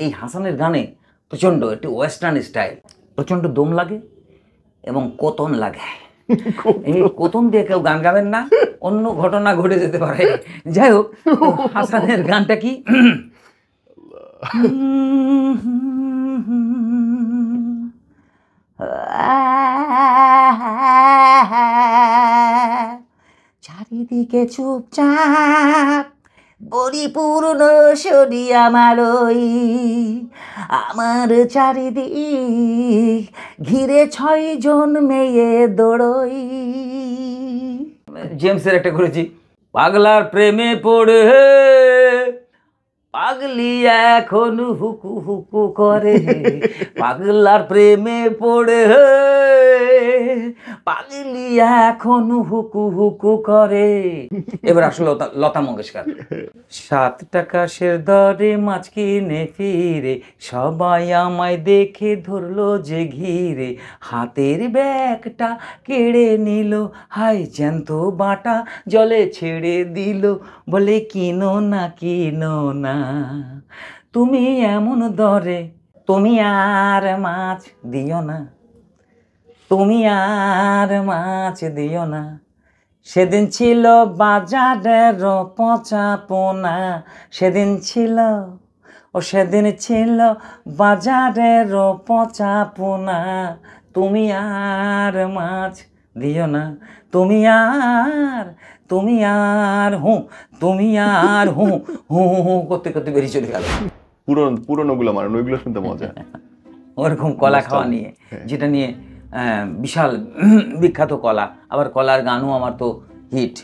এই হাসানের গানে প্রচণ্ড একটি ওয়েস্টার্ন স্টাইল, প্রচণ্ড দম লাগে এবং কোতন লাগে। এই কোতন দিয়ে কেউ গান গাবেন না, অন্য ঘটনা ঘটে যেতে পারে। যাই হোক, হাসানের গানটা কি, চারিদিকে চুপচাপ পরিপূর্ণ শরী আমার চারিদিক ঘিরে 6 জন মেয়ে দৌড়ই। জেমসের একটা করেছি, পাগলার প্রেমে পড়ে পাগলি এখন হুকু হুকু করে, পাগলার প্রেমে পড়ে পাগলি এখন হুকু হুকু করে। এবার আসলে লতা মঙ্গেশকর। 7 টাকা সের দরে মাছ কিনে ফিরে সবাই আমায় দেখে ধরলো যে ঘিরে, হাতের ব্যাগটা কেড়ে নিল, হাই জ্যান্ত বাটা জলে ছেড়ে দিল, বলে কিনো না তুমি এমন দরে, তুমি আর মাছ দিও না, তুমি আর মাছ দিও না। সেদিন ছিল বাজারের পচা পোনা, সেদিন ছিল বাজারের পচা পোনা, তুমি আর মাছ দিও না, তুমি আর হু করতে করতে বেরিয়ে চলে গেল। পুরোনোগুলো মানে ওইগুলো শুনতে মজা। ওরকম কলা খাওয়া নিয়ে, যেটা নিয়ে বিশাল বিখ্যাত কলা, আবার কলার গানও আমার তো হিট।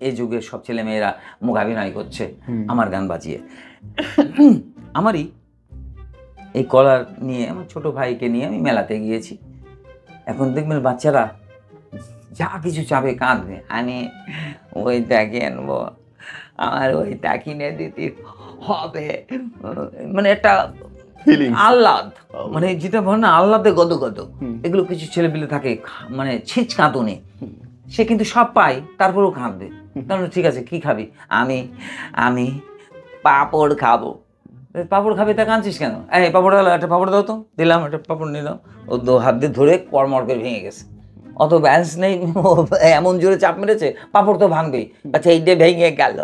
এই যুগের সব ছেলে মেয়েরা মুখাভিনয় করছে আমার গান বাজিয়ে। আমারই এই কলার নিয়ে আমার ছোট ভাইকে নিয়ে আমি মেলাতে গিয়েছি। এখন দেখবেন বাচ্চারা যা কিছু চাবে কাঁদবে, আমি ওইটা কিনবো, আমার ওইটা কিনে দিতে হবে, মানে একটা আহ্লাদ, মানে যেটা বলে না আহ্লাদে গদগদ। এগুলো কিছু ছেলেপিলে থাকে মানে ছিচ কাঁদনে, সে কিন্তু সব পাই তারপরেও কাঁদবে। তাহলে ঠিক আছে কি খাবি, আমি পাঁপড় খাবো। পাঁপড় খাবি তা কাঁদছিস কেন, এই পাঁপড় একটা পাঁপড় দাও তো, দিলাম একটা পাঁপড় নিলাম, ও 2 হাত দিয়ে ধরে কড়মড় করে ভেঙে গেছে। অত ব্যালেন্স নেই, এমন জোরে চাপ মেরেছে পাঁপড় তো ভাঙবেই। আচ্ছা এইটা ভেঙে গেল,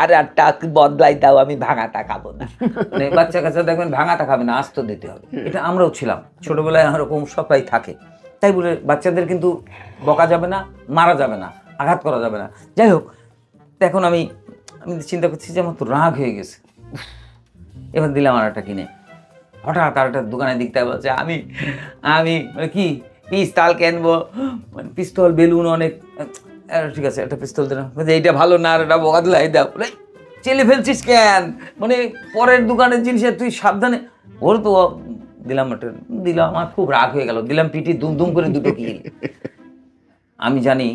আর একটা বদলাই দাও, আমি ভাঙাটা খাবো না। মানে বাচ্চা কাচ্চা দেখবেন ভাঙাটা খাবে না, আস্ত দিতে হবে। এটা আমরাও ছিলাম ছোটবেলায়, এরকম সবাই থাকে। তাই বলে বাচ্চাদের কিন্তু বকা যাবে না, মারা যাবে না, আঘাত করা যাবে না। যাই হোক, এখন আমি চিন্তা করছি যে আমার তো রাগ হয়ে গেছে, এবার দিলাম আর একটা কিনে। হঠাৎ আর একটা দোকানের দিকটা বলছে আমি মানে কি পিস্তল কিনবো, মানে পিস্তল বেলুন অনেক, ঠিক আছে একটা পিস্তল দিলাম, এইটা ভালো না, আর এটা বকা দিলাই দাও, চেলে ফেলছিস কেন, মানে পরের দোকানের জিনিস তুই সাবধানে। ওর তো দিলাম একটা, দিলাম, আমার খুব রাগ হয়ে গেল, দিলাম পিটি দুম করে 2টো কিল। আমি জানি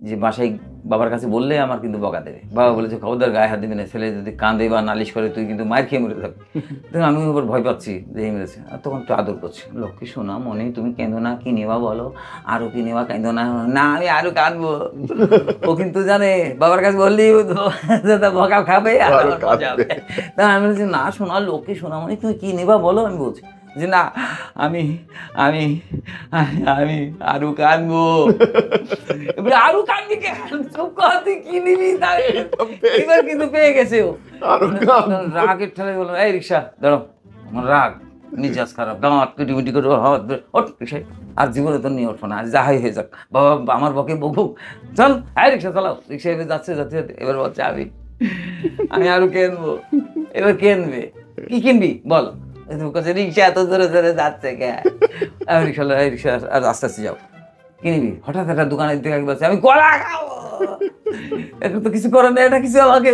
যে বাসায় বাবার কাছে বললে আমার কিন্তু বকা দেবে। বাবা বলেছে খবরদার গায়ে হাত দিবি না, ছেলে যদি কাঁদে বা নালিশ করে তুই কিন্তু মায়ের খেয়ে মরে থাকবি। তখন আমি ওপর ভয় পাচ্ছি যে এই মেরেছে, আর তখন তো আদর করছি, লক্ষ্মী শোনা মনে তুমি কেঁদো না, কি নেওয়া বলো, আরও কি নেওয়া, কেঁদো না, না আমি আরও কাঁদবো। ও কিন্তু জানে বাবার কাছে বললি বকা খাবে আর মজা হবে। তখন আমি বলছি না শোনা লক্ষ্মী শোনা মনে তুমি কি নেবা বলো। আমি বলছি যে না আমি আরো কাঁদবো। আরো কাঁদবি কেন, চুপ কর, তুই কি নিবি। এবার কিন্তু পেয়ে গেছে ও, রাগের ঠেলে বললো এই রিক্সা দাঁড়ো, আমার রাগ নিজাজ খারাপ, দাঁত পিটিপিটি করে ওঠ রিক্সায়, আর জীবনে তো নিয়ে উঠবো না, যাহাই হয়ে যাক, বাবা আমার বকে বকুক, চল এই রিক্সা চালাও। রিক্সা এবার যাচ্ছে, এবার বলছে আমি আরো কিনবো। এবার কিনবে কি কিনবি বল, রিক্সা এত জোরে জোরে যাচ্ছে কে, রিক্সা আর আস্তে আস্তে যাও, কিনবি। হঠাৎ একটা দোকানের দিকে বলছে আমি কলা খাবো। এখন তো কিছু করার নেই, এটা কিছু আমাকে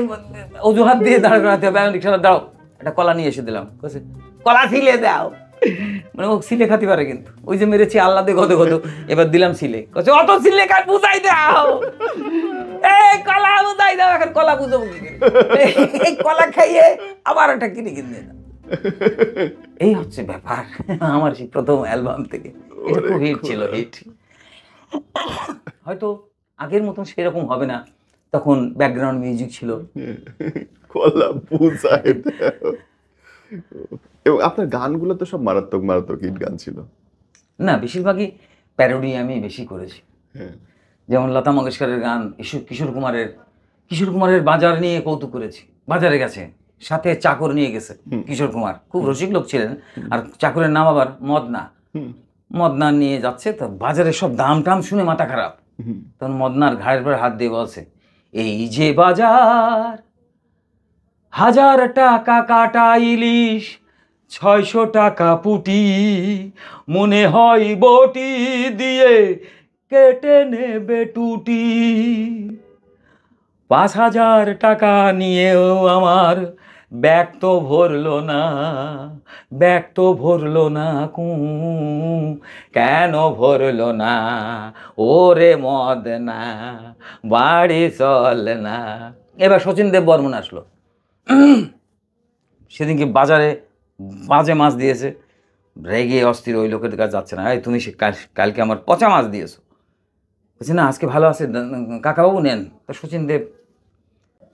অজুহাত দিয়ে দাঁড় করাতে হবে। আমি রিক্সাটা দাও, একটা কলা নিয়ে এসে দিলাম, বলছে কলা ছিলে দাও, মানে ও সিলে খাতে পারে কিন্তু, ওই যে মেরেছি আল্লাহ দিয়ে গদ, এবার দিলাম সিলে, বলছে অত সিলে কাট বুঝাই দাও, এই কলা বুঝাই দাও। এখন কলা বুঝাবো কি, এই কলা খাইয়ে আবার একটা কিনে দাও। এই হচ্ছে ব্যাপার আমার সেই প্রথম অ্যালবাম থেকে। এটা খুব হিট ছিল, হিট। হয়তো আগের মতন সেরকম হবে না, তখন ব্যাকগ্রাউন্ড মিউজিক ছিল। এবং আপনার গানগুলো তো সব মারাত্মক মারাত্মক হিট গান ছিল। না, বেশিরভাগই প্যারোডি আমি বেশি করেছি। হ্যাঁ। যেমন লতা মঙ্গেশকরের গান, কিশোর কুমারের বাজার নিয়ে কৌতুক করেছি। বাজারে গেছে, সাথে চাকর নিয়ে গেছে কিশোর কুমার, খুব রসিক লোক ছিলেন। আর চাকরের নাম আবার মদনা। মদনা নিয়ে যাচ্ছে, তো বাজারে সব দাম টাম শুনে মাথা খারাপ। তখন মদনার ঘাড়ের পর হাত দিয়ে বলছে, এই যে বাজার, 1000 টাকা কাটা ইলিশ, 600 টাকা পুটি, মনে হয় বটি দিয়ে কেটে নেবে টুটি। 5000 টাকা নিয়েও আমার ব্যাগ তো ভরলো না, ব্যাগ তো ভরলো না, কেন ভরলো না, ওরে মদনা বাড়ি চল না। এবার শচীন দেব বর্মন আসলো। সেদিনকে বাজারে বাজে মাছ দিয়েছে, রেগে অস্থির, ওই লোকের কাছে যাচ্ছে না, এই তুমি কালকে আমার পচা মাছ দিয়েছো। বলছে না, আজকে ভালো আছে কাকাবাবু, নেন। তো শচীন দেব,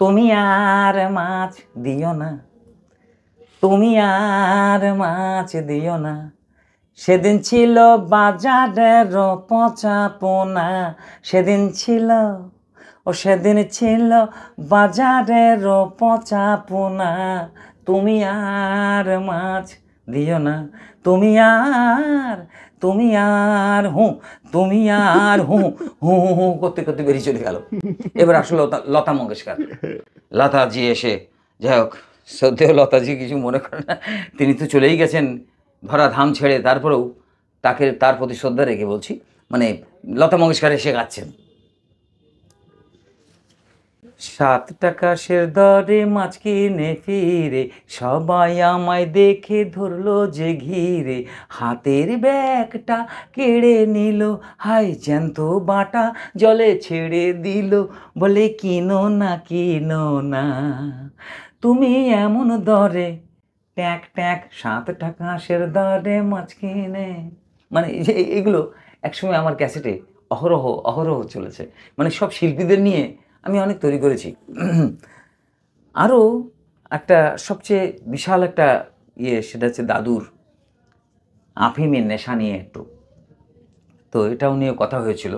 তুমি আর মাছ দিও না, তুমি আর মাছ দিও না, সেদিন ছিল বাজারের পচা পোনা, সেদিন ছিল বাজারের পচা পোনা, তুমি আর মাছ দিও না, তুমি আর হু হু হু করতে করতে বেরিয়ে চলে গেল। এবার আসলে লতা মঙ্গেশকর। লতাজি এসে, যাই হোক, সত্যিও লতাজি কিছু মনে করে না, তিনি তো চলেই গেছেন ধরা ধাম ছেড়ে। তারপরেও তার প্রতি শ্রদ্ধা রেখে বলছি, মানে লতা মঙ্গেশকর এসে গাচ্ছেন, 7 টাকা সের দরে মাছ কিনে ফিরে, সবাই আমায় দেখে ধরলো যে ঘিরে, হাতের ব্যাগটা কেড়ে নিল, হায় জ্যান্ত বাটা জলে ছেড়ে দিল, বলে কিনো না, তুমি এমন দরে ট্যাক ট্যাক, 7 টাকা সের দরে মাছ কিনে। মানে এগুলো একসময় আমার ক্যাসেটে অহরহ চলেছে। মানে সব শিল্পীদের নিয়ে আমি অনেক তৈরি করেছি। আরও একটা সবচেয়ে বিশাল একটা সেটা হচ্ছে দাদুর আফিমের নেশা নিয়ে একটু, তো এটাও নিয়ে কথা হয়েছিল।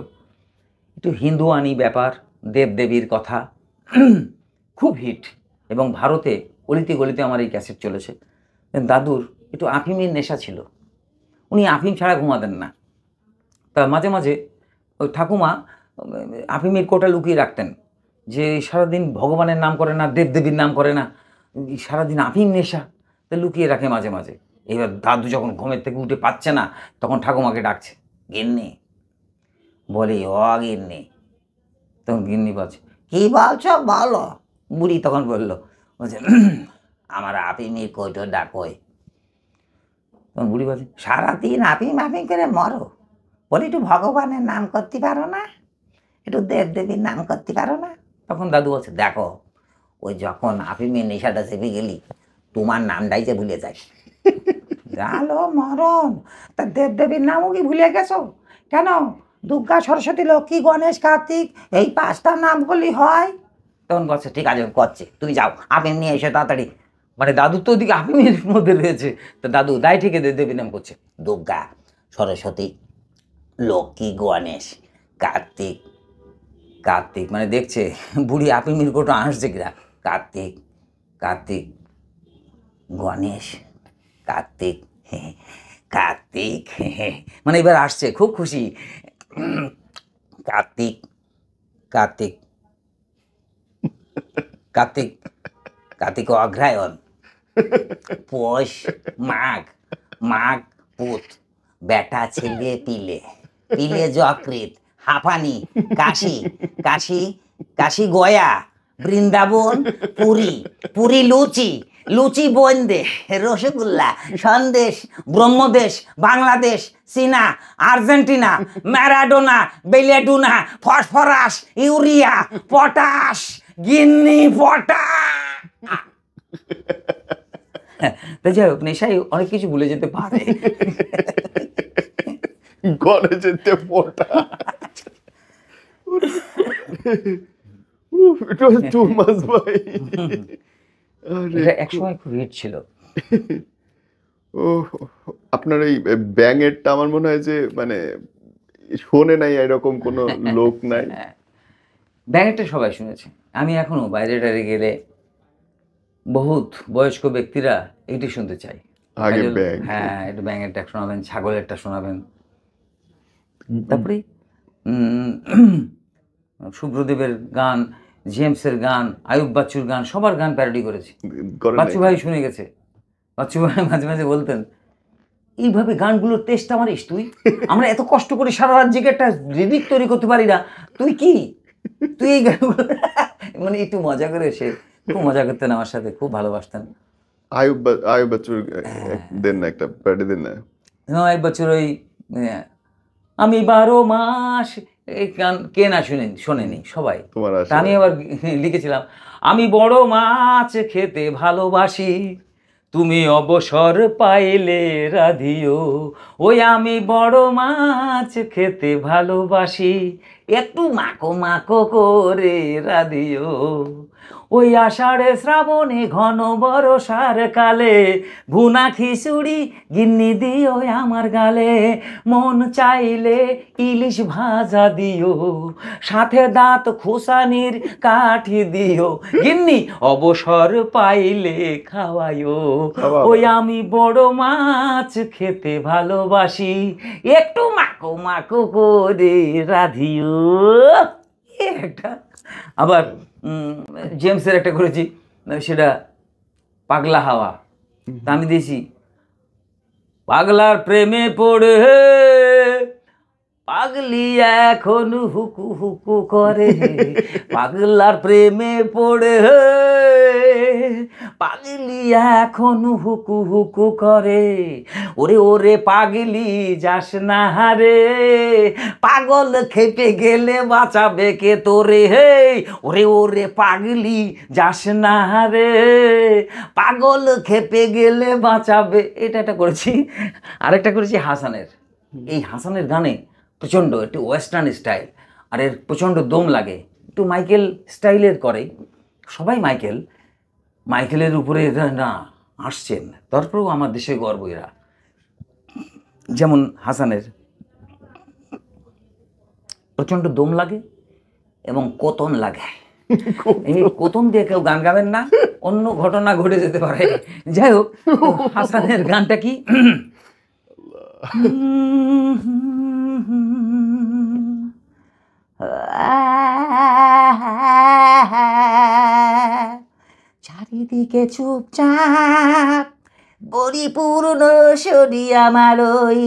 একটু হিন্দুয়ানি ব্যাপার, দেবদেবীর কথা, খুব হিট। এবং ভারতে অলিতে গলিতে আমার এই ক্যাসেট চলেছে। দাদুর একটু আফিমের নেশা ছিল, উনি আফিম ছাড়া ঘুমাতেন না। তা মাঝে মাঝে ওই ঠাকুমা আফিমের কোটা লুকিয়ে রাখতেন, যে সারাদিন ভগবানের নাম করে না, দেবদেবীর নাম করে না, সারাদিন আফিম নেশা, তা লুকিয়ে রাখে মাঝে মাঝে। এবার দাদু যখন ঘুমের থেকে উঠে পাচ্ছে না, তখন ঠাকুমাকে ডাকছে, গিন্নি, বলে ও গিন্নি। তখন গিন্নি বলছে, কী বলছো বলো। বুড়ি তখন বললো, বলছে আমার আফিমের কোটো ডাকোয়। তখন বুড়ি বলছে, সারাদিন আফিম করে মরো, বলে একটু ভগবানের নাম করতে পারো না, একটু দেবদেবীর নাম করতে পারো না। তখন দাদু বলছে, দেখো, ওই যখন আফিমের নেশাটা চেপে গেলি, তোমার নামটাই যে ভুলে যাই। জানো মরণ, তা দেবদেবীর নামও কি ভুলে গেছো? কেন, দুর্গা, সরস্বতী, লক্ষ্মী, গণেশ, কার্তিক, এই 5টা নাম বলি হয়। তখন বলছে, ঠিক আছে করছে, তুমি যাও, আফিম নিয়ে এসে তাড়াতাড়ি। মানে দাদু তো ওদিকে আফিমের মধ্যে রয়েছে, তো দাদু দায় থেকে দেবদেবীর নাম করছে, দুর্গা, সরস্বতী, লক্ষ্মী, গণেশ, কার্তিক। মানে দেখছে বুড়ি আফিমের কোটো আসছে কিনা, কার্তিক, গণেশ, কার্তিক, মানে এবার আসছে, খুব খুশি। কার্তিক অগ্রায়ণ, পৌষ, মাঘ, পুত, বেটা ছেলে পিলে যকৃত, হাঁপানি, কাশি গয়া, বৃন্দাবন, পুরী লুচি বোন্দে, রসগোল্লা, সন্দেশ, ব্রহ্মদেশ, বাংলাদেশ, চীনা, আর্জেন্টিনা, ম্যারাডোনা, বেলেডুনা, ফসফরাস, ইউরিয়া, পটাশ, গিন্নি পটাশ। যাই হোক, নেশায় অনেক কিছু ভুলে যেতে পারে। গড়ে যেতে ফোটা, it was too much ভাই। এটা একসময় খুব হিট ছিল। ও, আপনার এই ব্যাঙেরটা আমার মনে হয় যে মানে শোনে নাই এরকম কোনো লোক নাই। ব্যাঙেরটা সবাই শুনেছে। আমি এখনো বাইরে টাইরে গেলে বহুত বয়স্ক ব্যক্তিরা এইটি শুনতে চায়। আগে কাজল, ব্যাঙ। হ্যাঁ, একটু ব্যাঙেরটা শোনাবেন, ছাগলেরটা শোনাবেন। তারপরে উম, শুভ্রদেবের গান, জেমসের গান, আয়ুব বাচ্চুর গান, সবার গান প্যারোডি করেছি। করেন বাচ্চু নাই? ভাই শুনে গেছে। বাচ্চু ভাই মাঝে মাঝে বলতেন, এইভাবে গানগুলোর টেস্টটা মারিস তুই? আমরা এত কষ্ট করে সারা রাত জেগে একটা রিদিক তৈরি করতে পারি না, তুই কি, তুই এই গানগুলো মানে একটু মজা করে, সে খুব মজা করতেন আমার সাথে, খুব ভালোবাসতেন। আয়ুব বাচ্চুর দেন না, একটা প্যাডি দেন না। আয়ুব বাচ্চুর ওই আমি 12 মাস, এই গান কে না শোনেনি সবাই। তোমার তা আমি আবার লিখেছিলাম, আমি বড় মাছ খেতে ভালোবাসি, তুমি অবসর পাইলে রাধিও, ওই আমি বড় মাছ খেতে ভালোবাসি, একটু মাকো মাকো করে রাধিও, ওই আষাঢ়ে শ্রাবণে ঘন বরষার কালে, ভুনা খিচুড়ি গিন্নি দিও আমার গালে, মন চাইলে ইলিশ ভাজা দিও, সাথে দাঁত খোসানির কাঠি দিও, গিন্নি অবসর পাইলে খাওয়াইও, ওই আমি বড় মাছ খেতে ভালোবাসি, একটু মাকো মাকো করে রাধিও। একটা আবার জেমসের একটা করেছি, সেটা পাগলা হাওয়া। তা আমি দিয়েছি, পাগলার প্রেমে পড়ে পাগলি এখন হুকু হুকু করে, পাগলার প্রেমে পড়ে পাগলি এখন হুকু হুকু করে, ওরে ওরে পাগলি যাস না রে, পাগল খেপে গেলে বাঁচাবে কে তোরে, হে ওরে ওরে পাগলি যাস না রে, পাগল খেপে গেলে বাঁচাবে। এটা একটা করেছি। আরেকটা করেছি হাসানের। এই হাসানের গানে প্রচণ্ড একটু ওয়েস্টার্ন স্টাইল, আর এর প্রচণ্ড দম লাগে, একটু মাইকেল স্টাইলের করে, সবাই মাইকেলের উপরে এরা না আসছেন, তারপরেও আমার দেশে গর্ব এরা। যেমন হাসানের প্রচণ্ড দম লাগে এবং কোতন লাগে। এই কোতন দিয়ে কেউ গান গাবেন না, অন্য ঘটনা ঘটে যেতে পারে। যাই হোক, হাসানের গানটা কি, চারিদিকে চুপচাপ পরিপূর্ণ শরী আমার, ওই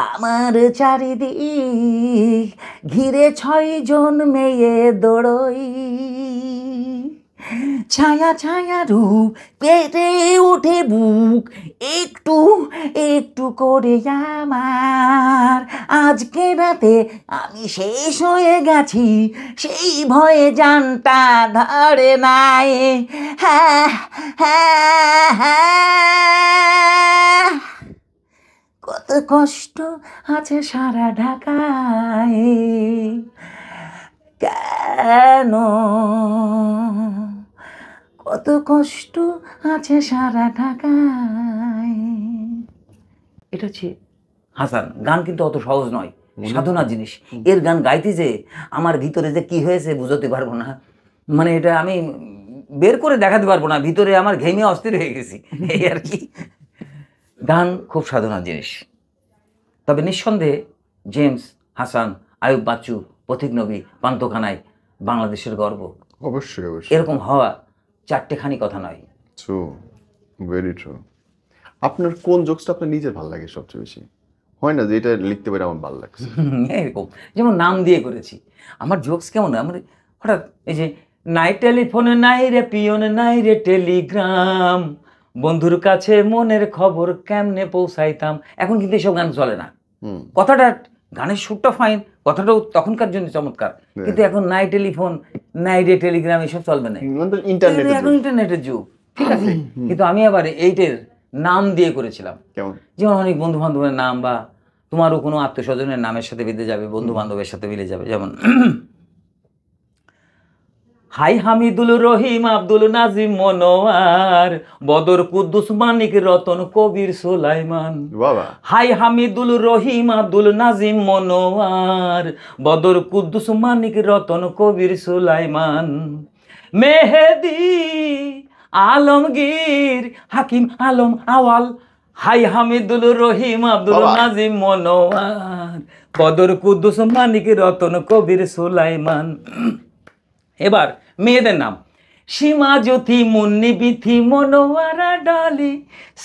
আমার চারিদিক ঘিরে 6 জন মেয়ে দৌড়ই, ছায়া ছায়া রূপ পেটে উঠে বুক একটু একটু করে আমার, আজকে রাতে আমি শেষ হয়ে গেছি, সেই ভয়ে জানটা ধরে নাই, হ্যাঁ হ্যাঁ হ্যাঁ, কত কষ্ট আছে সারা ঢাকায়, কেন কত কষ্ট আছে সারা ঢাকায়। এটা হচ্ছে হাসান। গান কিন্তু অত সহজ নয়, সাধনা জিনিস। এর গান গাইতে যে আমার ভিতরে যে কি হয়েছে বুঝতে পারবো না, মানে এটা আমি বের করে দেখাতে পারবো না, ভিতরে আমার ঘেমে অস্থির হয়ে গেছি, এই আর কি। গান খুব সাধনা জিনিস। তবে নিঃসন্দেহে জেমস, হাসান, আয়ুব বাচ্চু, পথিক নবী, পান্থকানাই বাংলাদেশের গর্ব। অবশ্যই অবশ্যই, এরকম হওয়া চারটেখানি কথা নয়। True, very true. আপনার কোন জোকসটা আপনার নিজের ভালো লাগে সবচেয়ে বেশি? হয় না যে এটা লিখতে পারে আমার ভালো লাগছে? এরকম যেমন নাম দিয়ে করেছি। আমার জোকস কেমন, আমার হঠাৎ এই যে, নাই টেলিফোনে নাই রে পিয়ন নাই রে টেলিগ্রাম, বন্ধুর কাছে মনের খবর কেমনে পৌঁছাইতাম। এখন কিন্তু এসব গান চলে না। কথাটা, গানের সুরটা ফাইন, কথাটাও তখনকার জন্য চমৎকার, কিন্তু এখন নাই টেলিফোন নাই রে টেলিগ্রাম এসব চলবে না, এখন ইন্টারনেটের যুগ, ঠিক আছে। কিন্তু আমি আবার এইটের নাম দিয়ে করেছিলাম। যেমন অনেক বন্ধু বান্ধবের নাম, বা তোমারও কোনো আত্মস্বজনের নামের সাথে বেঁধে যাবে, বন্ধু বান্ধবের সাথে মিলে যাবে। যেমন হাই হামিদুল রহিম আব্দুল নাজিম মনোয়ার, বদর কুদ্দুস মানিক রতন কবির সুলাইমান। বাবা হাই হামিদুল রহিম আব্দুল নাজিম মনোয়ার, বদর কুদ্দুস মানিক রতন কবির সুলাইমান। মেহেদি আলমগীর হাকিম আলম আওয়াল, হাই হামিদুল রহিম আব্দুল বাবা। নাজিম মনোয়ার, বদর কুদ্দুস মানিক রতন কবির সুলাইমান। এবার মেয়েদের নাম: সীমা জ্যোতি মুন্নি বিথি মনোয়ারা ডলি,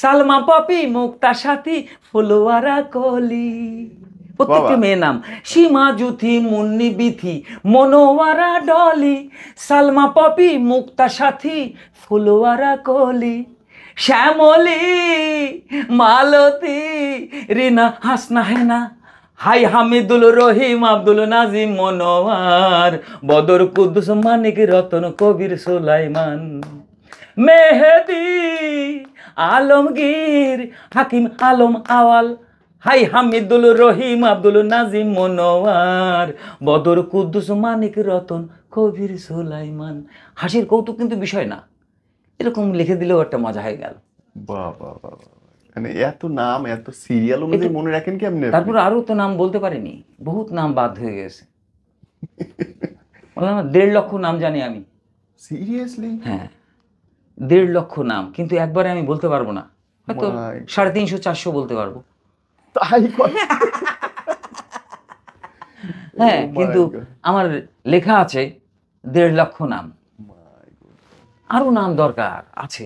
সালমা পপি মুক্তা সাথী ফুলওয়ারা কলি। প্রত্যেকটি বাবা। মেয়ের নাম: সীমা জ্যোতি মুন্নি বিথি মনোয়ারা ডলি, সালমা পপি মুক্তা সাথী ফুলওয়ারা কলি। শ্যামলী মালতী রিনা হাসনা হেনা, হাই হামিদুল রহিম আব্দুল নাজিম মনোয়ার, বদর কুদ্দুস মানিক রতন কবির সুলাইমান। মেহেদি আলমগীর হাকিম আলম আওয়াল, হাই হামিদুল রহিম আব্দুল নাজিম মনোয়ার, বদর কুদ্দুস মানিক রতন কবির সুলাইমান। হাসির কৌতুক কিন্তু বিষয় না, এরকম লিখে দিলেও একটা মজা হয়ে গেল। বাবা বাবা, মানে এত নাম, এত সিরিয়াল অনুযায়ী মনে রাখেন কেমনে? তারপর আরো তো নাম বলতে পারিনি, বহুত নাম বাদ হয়ে গেছে। বললাম না 1.5 লক্ষ নাম জানি আমি। সিরিয়াসলি? হ্যাঁ 1.5 লক্ষ নাম, কিন্তু একবারে আমি বলতে পারবো না, হয়তো My 350-400 বলতে পারবো। তাই কথা? হ্যাঁ Oh my কিন্তু God. আমার লেখা আছে 1.5 লক্ষ নাম। My God. আরো নাম দরকার আছে,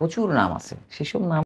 প্রচুর নাম আছে, সেসব নাম